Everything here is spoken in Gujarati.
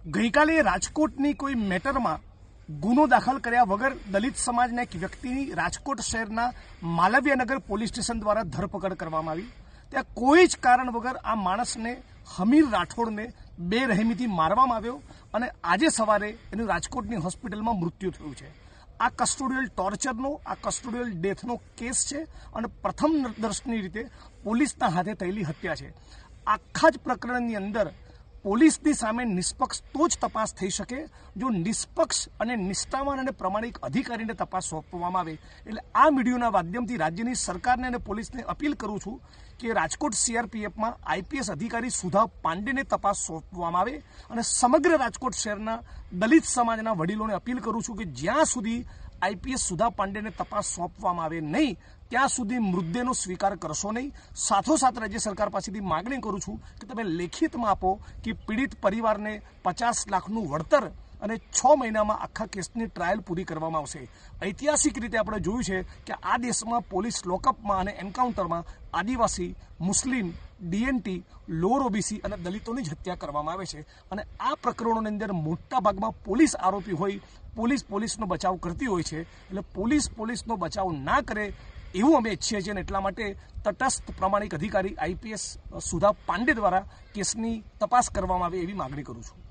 ગઈકાલે રાજકોટની કોઈ મેટરમાં ગુનો દાખલ કર્યા વગર દલિત સમાજના એક વ્યક્તિની રાજકોટ શહેરના માલવ્યનગર પોલીસ સ્ટેશન દ્વારા ધરપકડ કરવામાં આવી। ત્યાં કોઈ જ કારણ વગર આ માણસને હમીર રાઠોડને બેરહેમીથી મારવામાં આવ્યો અને આજે સવારે એનું રાજકોટની હોસ્પિટલમાં મૃત્યુ થયું છે। આ કસ્ટોડિયલ ટોર્ચરનો, આ કસ્ટોડિયલ ડેથનો કેસ છે અને પ્રથમ દર્શનની રીતે પોલીસના હાથે થયેલી હત્યા છે। આખા જ પ્રકરણની અંદર પોલીસની સામે નિષ્પક્ષ તો જ તપાસ થઈ શકે જો નિષ્પક્ષ અને નિષ્ઠાવાન અને પ્રમાણિક અધિકારીને તપાસ સોંપવામાં આવે। એટલે આ મીડિયાના માધ્યમથી રાજ્યની સરકારને અને પોલીસને અપીલ કરું છું કે રાજકોટ સીઆરપીએફમાં આઈપીએસ અધિકારી સુધા પાંડેને તપાસ સોંપવામાં આવે અને સમગ્ર રાજકોટ શહેરના દલિત સમાજના વડીલોને અપીલ કરું છું કે જ્યાં સુધી આઈપીએસ સુધા પાંડેને તપાસ સોંપવામાં આવે નહીં ત્યાં સુધી મૃતદેહનો સ્વીકાર કરશો નહીં। સાથોસાથ રાજ્ય સરકાર પાસેથી માગણી કરું છું કે તમે લેખિતમાં આપો કે પીડિત પરિવારને 50 લાખનું વળતર અને 6 મહિનામાં આખા કેસની ટ્રાયલ પૂરી કરવામાં આવશે। ઐતિહાસિક રીતે આપણે જોયું છે કે આ દેશમાં પોલીસ લોકઅપમાં અને એન્કાઉન્ટરમાં આદિવાસી, મુસ્લિમ, ડીએનટી, લોઅર ઓબીસી અને દલિતોની જ હત્યા કરવામાં આવે છે અને આ પ્રકરણોની અંદર મોટા ભાગમાં પોલીસ આરોપી હોય, પોલીસનો બચાવ કરતી હોય છે। એટલે પોલીસનો બચાવ ના કરે એવું અમે ઈચ્છીએ છીએ અને એટલા માટે તટસ્થ પ્રમાણિક અધિકારી આઈપીએસ સુધા પાંડે દ્વારા કેસની તપાસ કરવામાં આવે એવી માગણી કરું છું।